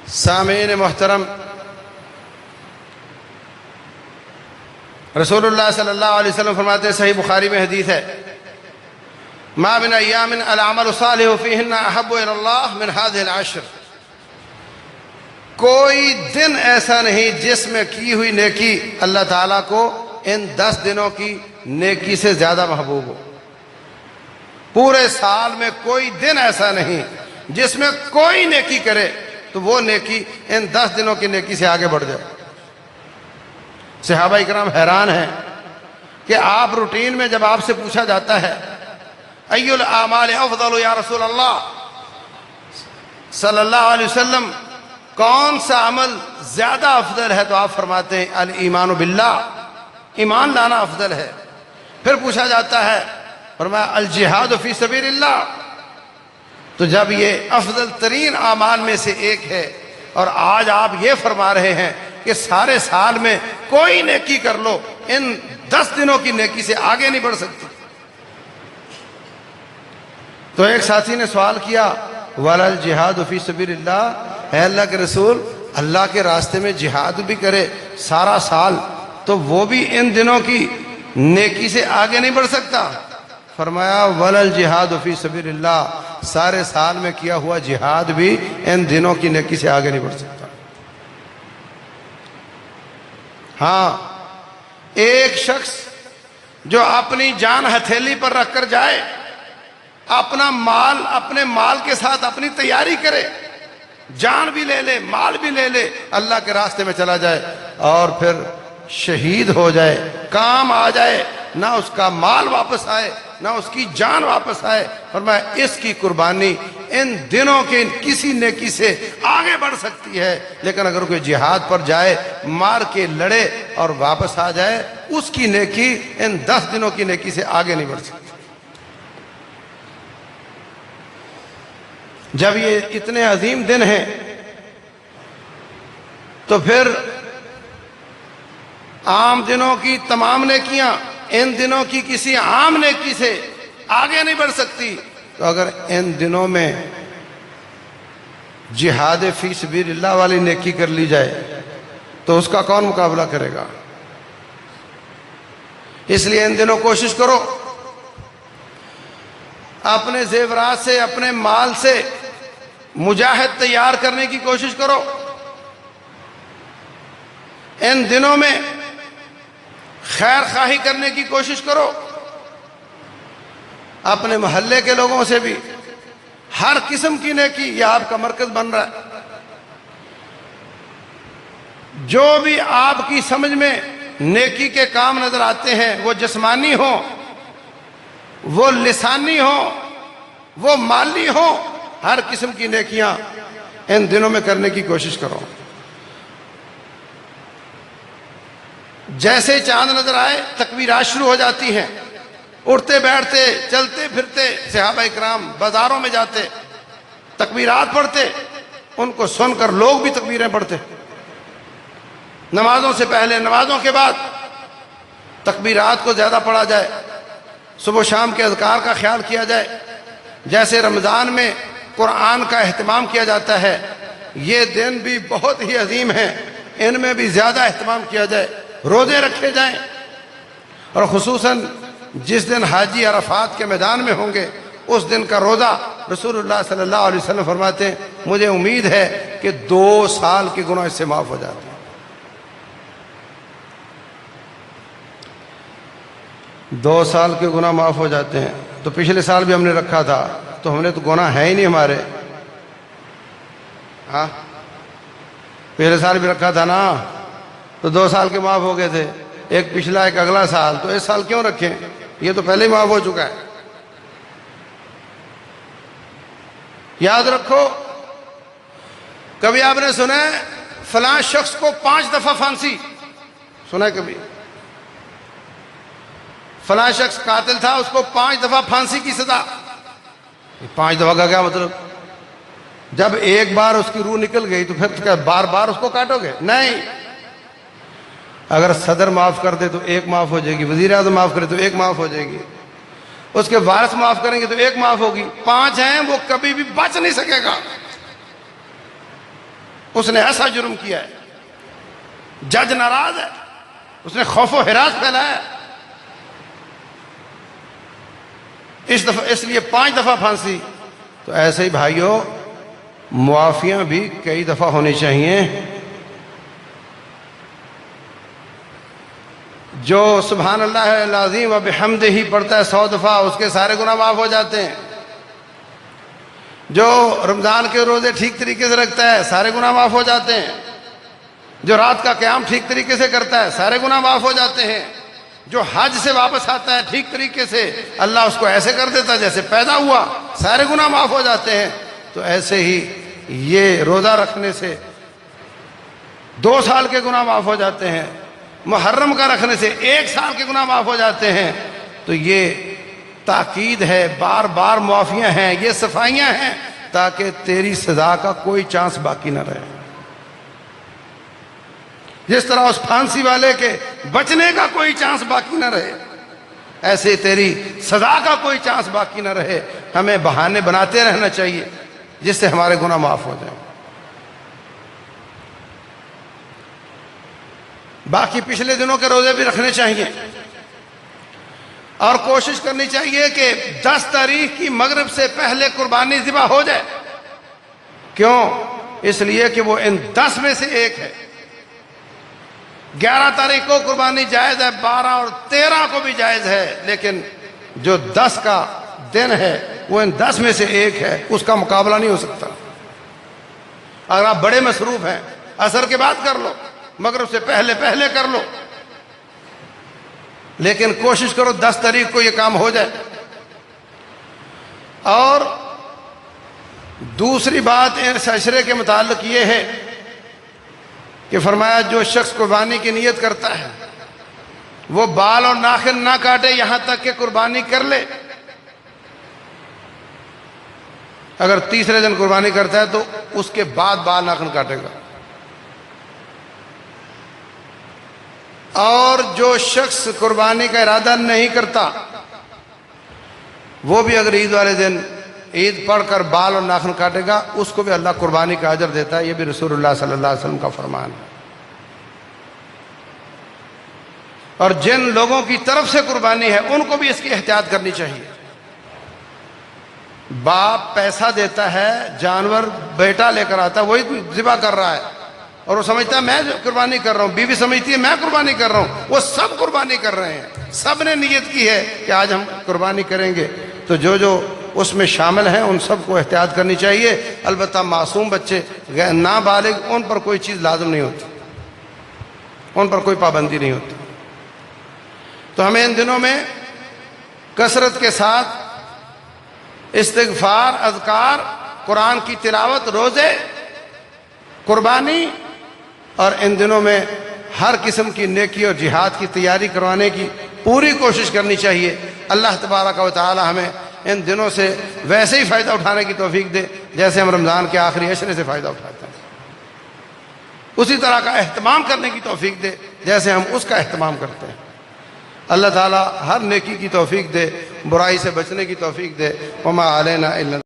سامعین محترم، رسول اللہ صلی اللہ علیہ وسلم فرماتے ہیں، صحیح بخاری میں حدیث ہے، ما من ایام العمل الصالح فیہن احب الی اللہ من هذه العشر۔ کوئی دن ایسا نہیں جس میں کی ہوئی نیکی اللہ تعالیٰ کو ان 10 دنوں کی نیکی سے زیادہ محبوب ہو۔ پورے سال میں کوئی دن ایسا نہیں جس میں کوئی نیکی کرے تو وہ نیکی ان 10 دنوں کی نیکی سے آگے بڑھ جائے۔ صحابہ اکرام حیران ہیں کہ آپ روٹین میں جب آپ سے پوچھا جاتا ہے ای الاعمال افضل یا رسول اللہ صلی اللہ علیہ وسلم، کون سا عمل زیادہ افضل ہے، تو آپ فرماتے ہیں الایمان باللہ، ایمان لانا افضل ہے۔ پھر پوچھا جاتا ہے، فرمایا الجہاد فی سبیل اللہ، تو جب یہ افضل ترین اعمال میں سے ایک ہے اور آج آپ یہ فرما رہے ہیں کہ سارے سال میں کوئی نیکی کر لو ان 10 دنوں کی نیکی سے آگے نہیں بڑھ سکتی۔ تو ایک ساتھی نے سوال کیا، وَلَا الْجِهَادُ فِي سَبِيلِ اللَّهِ، اے اللہ کے رسول، اللہ کے راستے میں جہاد بھی کرے سارا سال تو وہ بھی ان دنوں کی نیکی سے آگے نہیں بڑھ سکتا؟ فرمایا وَلَا الْجِهَادُ فِي سَبِيلِ اللَّهِ، سارے سال میں کیا ہوا جہاد بھی ان دنوں کی نیکی سے آگے نہیں بڑھ سکتا۔ ہاں، ایک شخص جو اپنی جان ہتھیلی پر رکھ کر جائے، اپنا مال اپنے مال کے ساتھ اپنی تیاری کرے، جان بھی لے لے مال بھی لے لے، اللہ کے راستے میں چلا جائے اور پھر شہید ہو جائے، کام آ جائے، نہ اس کا مال واپس آئے نہ اس کی جان واپس آئے، فرمایا اس کی قربانی ان دنوں کے کسی نیکی سے آگے بڑھ سکتی ہے، لیکن اگر کوئی جہاد پر جائے، مار کے لڑے اور واپس آ جائے، اس کی نیکی ان 10 دنوں کی نیکی سے آگے نہیں بڑھ سکتی۔ جب یہ اتنے عظیم دن ہیں تو پھر عام دنوں کی تمام نیکیاں ان دنوں کی کسی عام نیکی سے آگے نہیں بڑھ سکتی، تو اگر ان دنوں میں جہاد فی سبیل اللہ والی نیکی کر لی جائے تو اس کا کون مقابلہ کرے گا؟ اس لیے ان دنوں کوشش کرو، اپنے زیورات سے اپنے مال سے مجاہد تیار کرنے کی کوشش کرو، ان دنوں میں خیر خواہی کرنے کی کوشش کرو، اپنے محلے کے لوگوں سے بھی ہر قسم کی نیکی، یہ آپ کا مرکز بن رہا ہے، جو بھی آپ کی سمجھ میں نیکی کے کام نظر آتے ہیں، وہ جسمانی ہوں، وہ لسانی ہوں، وہ مالی ہوں، ہر قسم کی نیکیاں ان دنوں میں کرنے کی کوشش کرو۔ جیسے چاند نظر آئے تکبیرات شروع ہو جاتی ہیں، اٹھتے بیٹھتے چلتے پھرتے صحابہ اکرام بازاروں میں جاتے، تکبیرات پڑھتے، ان کو سن کر لوگ بھی تکبیریں پڑھتے، نمازوں سے پہلے نمازوں کے بعد تکبیرات کو زیادہ پڑھا جائے، صبح و شام کے اذکار کا خیال کیا جائے، جیسے رمضان میں قرآن کا اہتمام کیا جاتا ہے، یہ دن بھی بہت ہی عظیم ہیں، ان میں بھی زیادہ اہتمام کیا جائے، روزے رکھے جائیں، اور خصوصاً جس دن حاجی عرفات کے میدان میں ہوں گے اس دن کا روزہ رسول اللہ صلی اللہ علیہ وسلم فرماتے ہیں مجھے امید ہے کہ 2 سال کے گناہ اس سے معاف ہو جاتے ہیں۔ 2 سال کے گناہ معاف ہو جاتے ہیں، تو پچھلے سال بھی ہم نے رکھا تھا تو ہم نے تو گناہ ہے ہی نہیں ہمارے، ہاں پچھلے سال بھی رکھا تھا نا تو 2 سال کے معاف ہو گئے تھے، ایک پچھلا ایک اگلا سال، تو اس سال کیوں رکھیں؟ یہ تو پہلے ہی معاف ہو چکا ہے۔ یاد رکھو، کبھی آپ نے سنا ہے فلاں شخص کو 5 دفعہ پھانسی، سنا ہے کبھی؟ فلاں شخص قاتل تھا، اس کو 5 دفعہ پھانسی کی سزا۔ 5 دفعہ کا کیا مطلب؟ جب ایک بار اس کی روح نکل گئی تو پھر کیا بار بار اس کو کاٹو گے؟ نہیں، اگر صدر معاف کر دے تو 1 معاف ہو جائے گی، وزیر اعظم معاف کرے تو 1 معاف ہو جائے گی، اس کے وارث معاف کریں گے تو 1 معاف ہوگی، 5 ہیں وہ کبھی بھی بچ نہیں سکے گا۔ اس نے ایسا جرم کیا ہے، جج ناراض ہے، اس نے خوف و ہراس پھیلایا ہے، اس لیے 5 دفعہ پھانسی۔ تو ایسے ہی بھائیوں معافیاں بھی کئی دفعہ ہونی چاہیے۔ جو سبحان اللہ العظیم و بحمدہ پڑھتا ہے 100 دفعہ، اس کے سارے گناہ معاف ہو جاتے ہیں۔ جو رمضان کے روزے ٹھیک طریقے سے رکھتا ہے، سارے گناہ معاف ہو جاتے ہیں۔ جو رات کا قیام ٹھیک طریقے سے کرتا ہے، سارے گناہ معاف ہو جاتے ہیں۔ جو حج سے واپس آتا ہے ٹھیک طریقے سے، اللہ اس کو ایسے کر دیتا ہے جیسے پیدا ہوا، سارے گناہ معاف ہو جاتے ہیں۔ تو ایسے ہی یہ روزہ رکھنے سے 2 سال کے گناہ معاف ہو جاتے ہیں، محرم کا رکھنے سے 1 سال کے گناہ معاف ہو جاتے ہیں۔ تو یہ تاکید ہے، بار بار معافیاں ہیں، یہ صفائیاں ہیں تاکہ تیری سزا کا کوئی چانس باقی نہ رہے۔ جس طرح اس پھانسی والے کے بچنے کا کوئی چانس باقی نہ رہے، ایسے تیری سزا کا کوئی چانس باقی نہ رہے۔ ہمیں بہانے بناتے رہنا چاہیے جس سے ہمارے گناہ معاف ہو جائیں۔ باقی پچھلے دنوں کے روزے بھی رکھنے چاہیے، اور کوشش کرنی چاہیے کہ 10 تاریخ کی مغرب سے پہلے قربانی ذبح ہو جائے۔ کیوں؟ اس لیے کہ وہ ان 10 میں سے ایک ہے۔ 11 تاریخ کو قربانی جائز ہے، 12 اور 13 کو بھی جائز ہے، لیکن جو 10 کا دن ہے وہ ان 10 میں سے ایک ہے، اس کا مقابلہ نہیں ہو سکتا۔ اگر آپ بڑے مصروف ہیں، عصر کے بعد کر لو، مغرب سے پہلے کر لو، لیکن کوشش کرو 10 تاریخ کو یہ کام ہو جائے۔ اور دوسری بات اس عشرے کے متعلق یہ ہے کہ فرمایا جو شخص قربانی کی نیت کرتا ہے وہ بال اور ناخن نہ کاٹے یہاں تک کہ قربانی کر لے۔ اگر تیسرے دن قربانی کرتا ہے تو اس کے بعد بال ناخن کاٹے گا۔ اور جو شخص قربانی کا ارادہ نہیں کرتا وہ بھی اگر عید والے دن عید پڑھ کر بال اور ناخن کاٹے گا، اس کو بھی اللہ قربانی کا اجر دیتا ہے۔ یہ بھی رسول اللہ صلی اللہ علیہ وسلم کا فرمان ہے۔ اور جن لوگوں کی طرف سے قربانی ہے ان کو بھی اس کی احتیاط کرنی چاہیے۔ باپ پیسہ دیتا ہے، جانور بیٹا لے کر آتا ہے، وہی ذبح کر رہا ہے اور وہ سمجھتا ہے میں قربانی کر رہا ہوں، بیوی سمجھتی ہے میں قربانی کر رہا ہوں، وہ سب قربانی کر رہے ہیں، سب نے نیت کی ہے کہ آج ہم قربانی کریں گے۔ تو جو اس میں شامل ہیں ان سب کو احتیاط کرنی چاہیے۔ البتہ معصوم بچے نابالغ، ان پر کوئی چیز لازم نہیں ہوتی، ان پر کوئی پابندی نہیں ہوتی۔ تو ہمیں ان دنوں میں کثرت کے ساتھ استغفار، اذکار، قرآن کی تلاوت، روزے، قربانی، اور ان دنوں میں ہر قسم کی نیکی اور جہاد کی تیاری کروانے کی پوری کوشش کرنی چاہیے۔ اللہ تبارک و تعالی ہمیں ان دنوں سے ویسے ہی فائدہ اٹھانے کی توفیق دے جیسے ہم رمضان کے آخری عشرے سے فائدہ اٹھاتے ہیں، اسی طرح کا اہتمام کرنے کی توفیق دے جیسے ہم اس کا اہتمام کرتے ہیں۔ اللہ تعالی ہر نیکی کی توفیق دے، برائی سے بچنے کی توفیق دے۔ وما علینا الا